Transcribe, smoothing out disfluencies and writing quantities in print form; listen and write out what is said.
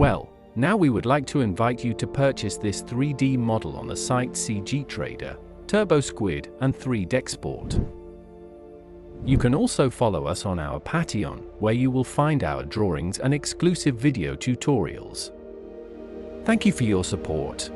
Well, now we would like to invite you to purchase this 3D model on the site CG Trader, TurboSquid, and 3DExport. You can also follow us on our Patreon, where you will find our drawings and exclusive video tutorials. Thank you for your support.